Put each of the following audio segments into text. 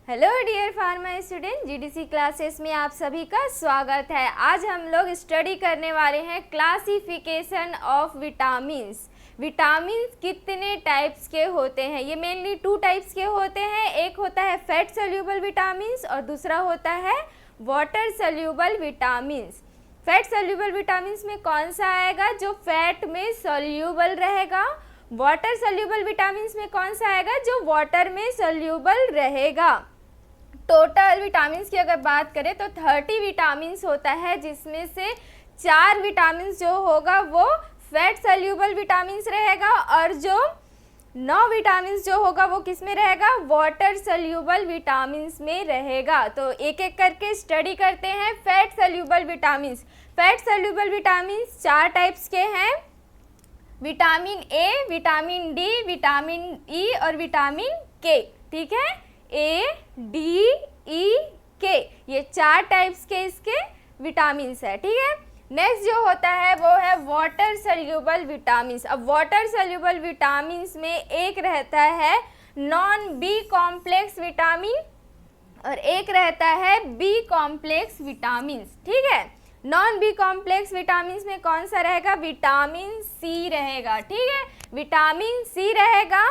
Hello dear pharma student, GDC classes में आप सभी का स्वागत है। आज हम लोग स्टडी करने वाले हैं क्लासिफिकेशन ऑफ विटामिन्स। विटामिन्स कितने टाइप्स के होते हैं? ये मेनली 2 टाइप्स के होते हैं। एक होता है फैट सोल्यूबल विटामिन्स और दूसरा होता है water soluble vitamins. Fat soluble vitamins में कौन सा आएगा? जो फैट में सोल्यूबल रहेगा। वाटर सोल्यूबल विटामिन्स में कौन सा आएगा? जो वाटर में सोल्यूबल रहेगा। टोटल विटामिन्स की अगर बात करें तो 30 विटामिन्स होता है, जिसमें से 4 विटामिन्स जो होगा वो फैट सोल्यूबल विटामिन्स रहेगा और जो 9 विटामिन्स जो होगा वो किस में रहेगा? वाटर सोल्यूबल विटामिन्स में रहेगा। तो एक एक करके स्टडी करते हैं fat soluble vitamins. Fat soluble vitamins 4 types के हैं, vitamin A, vitamin D, vitamin E और विटामिन के। ठीक है, ए डी ई के, ये 4 टाइप्स के इसके विटामिन्स है। ठीक है, नेक्स्ट जो होता है वो है वाटर सोल्यूबल विटामिन्स। अब वाटर सोल्यूबल विटामिन्स में एक रहता है नॉन बी कॉम्प्लेक्स विटामिन और एक रहता है बी कॉम्प्लेक्स विटामिन्स। ठीक है, नॉन बी कॉम्प्लेक्स विटामिन्स में कौन सा रहेगा? विटामिन सी रहेगा। ठीक है, विटामिन सी रहेगा।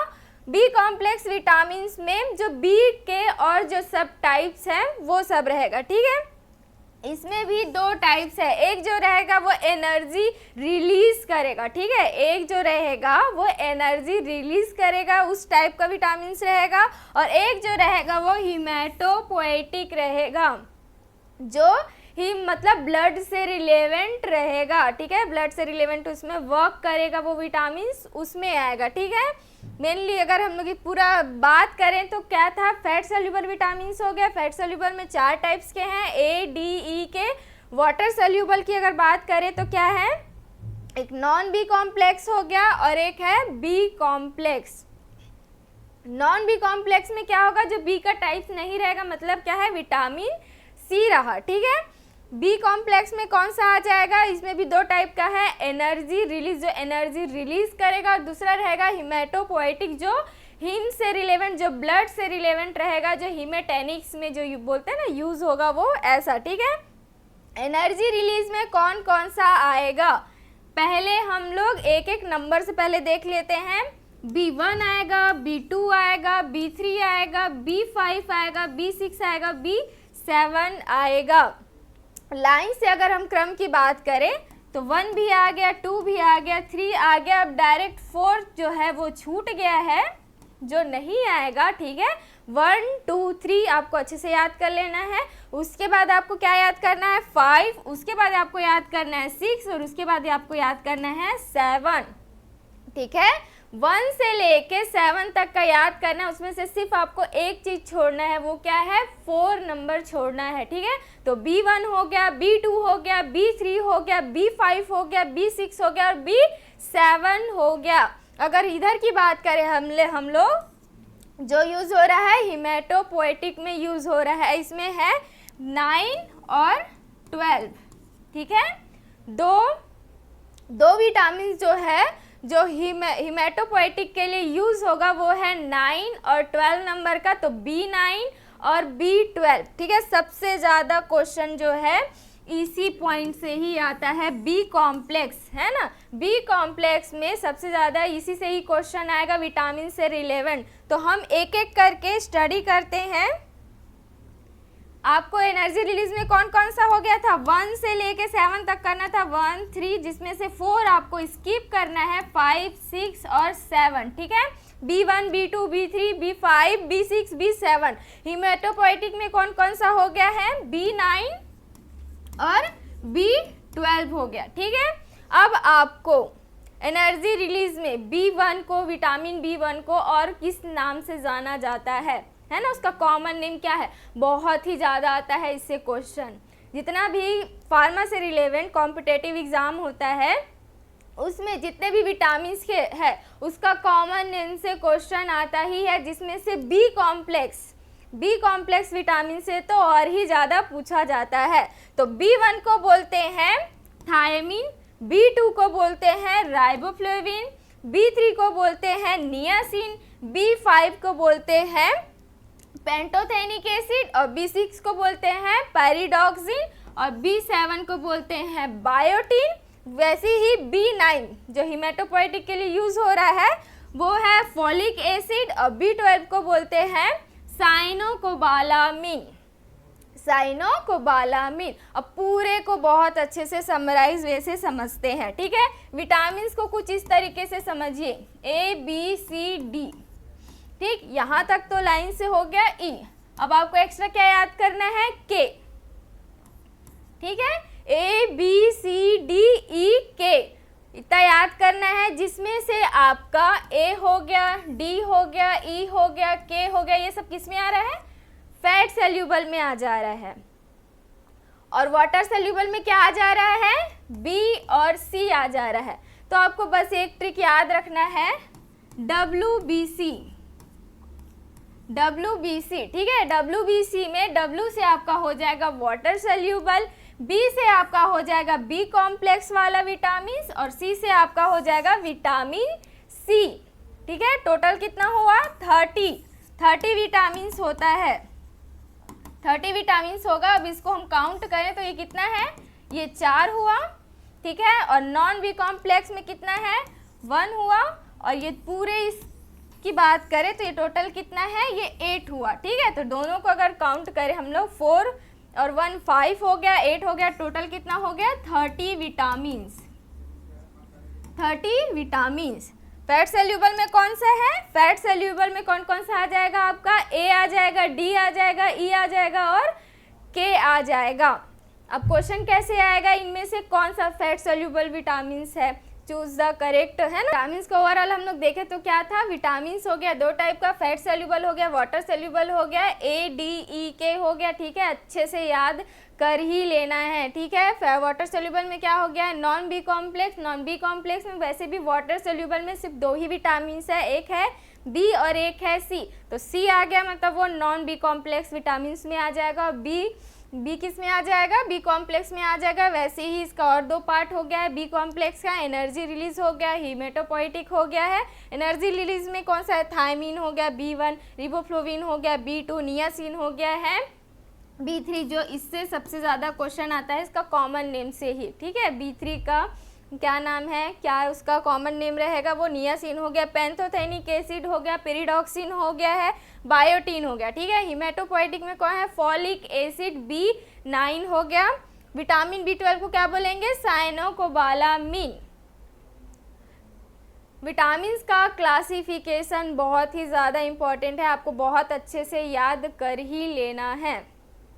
बी कॉम्प्लेक्स विटामिन्स में जो बी के और जो सब टाइप्स हैं वो सब रहेगा। ठीक है, इसमें भी 2 टाइप्स है। एक जो रहेगा वो एनर्जी रिलीज करेगा। ठीक है, एक जो रहेगा वो एनर्जी रिलीज करेगा, उस टाइप का विटामिन्स रहेगा। और एक जो रहेगा वो हिमेटोपोएटिक रहेगा, जो ही मतलब ब्लड से रिलेवेंट रहेगा। ठीक है, ब्लड से रिलेवेंट उसमें वर्क करेगा, वो विटामिन्स उसमें आएगा। ठीक है, मेनली अगर हम लोग की पूरा बात करें तो क्या था? फैट सोल्यूबल विटामिन्स हो गया। फैट सोल्यूबल में 4 टाइप्स के हैं, ए डी ई के। वाटर सोल्यूबल की अगर बात करें तो क्या है? एक नॉन बी कॉम्प्लेक्स हो गया और एक है B complex. Non B complex में क्या होगा? जो बी का टाइप्स नहीं रहेगा, मतलब क्या है? विटामिन सी रहा। ठीक है, बी कॉम्प्लेक्स में कौन सा आ जाएगा? इसमें भी 2 टाइप का है, एनर्जी रिलीज, जो एनर्जी रिलीज करेगा, और दूसरा रहेगा हिमेटोपोएटिक, जो हिम से रिलेवेंट, जो ब्लड से रिलेवेंट रहेगा, जो हिमेटेनिक्स में जो बोलते हैं ना यूज होगा वो ऐसा। ठीक है, एनर्जी रिलीज में कौन कौन सा आएगा? पहले हम लोग एक एक नंबर से पहले देख लेते हैं। B1 आएगा, B2 आएगा, B3 आएगा, B5 आएगा, B6 आएगा, B7 आएगा। लाइन से अगर हम क्रम की बात करें तो 1 भी आ गया, 2 भी आ गया, 3 आ गया। अब डायरेक्ट 4 जो है वो छूट गया है, जो नहीं आएगा। ठीक है, 1 2 3 आपको अच्छे से याद कर लेना है। उसके बाद आपको क्या याद करना है? 5, उसके बाद आपको याद करना है 6 और उसके बाद आपको याद करना है 7। ठीक है, 1 से लेके 7 तक का याद करना है। उसमें से सिर्फ आपको एक चीज छोड़ना है, वो क्या है? 4 नंबर छोड़ना है। ठीक है, तो B1 हो गया, B2 हो गया, B3 हो गया, B5 हो गया, B6 हो गया और B7 हो गया। अगर इधर की बात करें हम लोग जो यूज हो रहा है हिमेटोपोएटिक में यूज हो रहा है, इसमें है 9 और 12। ठीक है, दो विटामिन जो है जो हिमेटोपोएटिक के लिए यूज होगा वो है 9 और 12 नंबर का, तो B9 और B12। ठीक है, सबसे ज़्यादा क्वेश्चन जो है इसी पॉइंट से ही आता है, बी कॉम्प्लेक्स है ना। बी कॉम्प्लेक्स में सबसे ज़्यादा इसी से ही क्वेश्चन आएगा, विटामिन से रिलेवेंट। तो हम एक एक करके स्टडी करते हैं। आपको एनर्जी रिलीज में कौन कौन सा हो गया था? 1 से लेके 7 तक करना था, 1 3, जिसमें से 4 आपको स्किप करना है, 5 6 और 7। ठीक है, B1 B2 B3 B5 B6 B7। Haematopoietic में कौन कौन सा हो गया है? B9 और B12 हो गया। ठीक है, अब आपको एनर्जी रिलीज में B1 को, विटामिन B1 को और किस नाम से जाना जाता है ना? उसका कॉमन नेम क्या है? बहुत ही ज़्यादा आता है इससे क्वेश्चन। जितना भी फार्मा से रिलेवेंट कॉम्पिटेटिव एग्जाम होता है उसमें जितने भी विटामिन के है उसका कॉमन नेम से क्वेश्चन आता ही है, जिसमें से बी कॉम्प्लेक्स विटामिन से तो और ही ज़्यादा पूछा जाता है। तो B1 को बोलते हैं थायमिन, B2 को बोलते हैं राइबोफ्लेविन, B3 को बोलते हैं नियासिन, B5 को बोलते हैं पेंटोथेनिक एसिड, और B6 को बोलते हैं पैरिडॉक्सिन, और B7 को बोलते हैं बायोटीन। वैसे ही B9 जो हिमेटोपोएटिक के लिए यूज हो रहा है वो है फॉलिक एसिड, और B12 को बोलते हैं साइनोकोबालामिन। साइनोकोबालामिन। अब पूरे को बहुत अच्छे से समराइज वैसे समझते हैं, ठीक है। विटामिन को कुछ इस तरीके से समझिए, ABCD, ठीक, यहाँ तक तो लाइन से हो गया। E, अब आपको एक्स्ट्रा क्या याद करना है, K, ठीक है, ABCDEK इतना याद करना है, जिसमें से आपका A हो गया, D हो गया, E हो गया, K हो गया, ये सब किस में आ रहा है, फैट सेल्यूबल में आ जा रहा है। और वाटर सेल्यूबल में क्या आ जा रहा है, B और C आ जा रहा है। तो आपको बस एक ट्रिक याद रखना है, WBC, ठीक है। WBC में W से आपका हो जाएगा वाटर सेल्यूबल, B से आपका हो जाएगा B कॉम्प्लेक्स वाला विटामिन, और C से आपका हो जाएगा विटामिन C, ठीक है। टोटल कितना हुआ, 30 विटामिन होता है, 30 विटामिन होगा। अब इसको हम काउंट करें तो ये कितना है, ये 4 हुआ, ठीक है। और नॉन बी कॉम्प्लेक्स में कितना है, 1 हुआ, और ये पूरे इसकी बात करें तो ये टोटल कितना है, ये 8 हुआ, ठीक है। तो दोनों को अगर काउंट करें हम लोग, 4 और 1 5 हो गया, 8 हो गया, टोटल कितना हो गया, 30 विटामिन्स। फैट सेल्यूबल में कौन सा है, फैट सेल्यूबल में कौन कौन सा आ जाएगा आपका, A आ जाएगा, D आ जाएगा, E आ जाएगा, और K आ जाएगा। अब क्वेश्चन कैसे आएगा, इनमें से कौन सा फैट सेल्यूबल विटामिन है, चूज द करेक्ट, है ना। विटामिन को ओवरऑल हम लोग देखें तो क्या था, विटामिन हो गया 2 टाइप का, फैट सेल्यूबल हो गया, वाटर सेल्यूबल हो गया, ADEK हो गया, ठीक है। अच्छे से याद कर ही लेना है, ठीक है। वाटर सेल्यूबल में क्या हो गया, नॉन बी कॉम्प्लेक्स में वैसे भी वाटर सेल्यूबल में सिर्फ 2 ही विटामिन है, एक है B और एक है C। तो C आ गया मतलब वो नॉन बी कॉम्प्लेक्स विटामिन में आ जाएगा, बी किस में आ जाएगा, बी कॉम्प्लेक्स में आ जाएगा। वैसे ही इसका और 2 पार्ट हो गया है बी कॉम्प्लेक्स का, एनर्जी रिलीज हो गया, हीमेटोपोएटिक हो गया है। एनर्जी रिलीज में कौन सा है, थायमिन हो गया, B1, रिबोफ्लोविन हो गया, B2, नियासिन हो गया है, B3 जो इससे सबसे ज़्यादा क्वेश्चन आता है इसका कॉमन नेम से ही, ठीक है। B3 का क्या नाम है, क्या उसका कॉमन नेम रहेगा, वो नियासिन हो गया, पेंटोथेनिक एसिड हो गया, पेरिडॉक्सिन हो गया है, बायोटीन हो गया, ठीक है। हिमेटोपोएटिक में कौन है, फॉलिक एसिड B9 हो गया। विटामिन B12 को क्या बोलेंगे, साइनोकोबालामिन। विटामिन का क्लासिफिकेशन बहुत ही ज़्यादा इम्पॉर्टेंट है, आपको बहुत अच्छे से याद कर ही लेना है।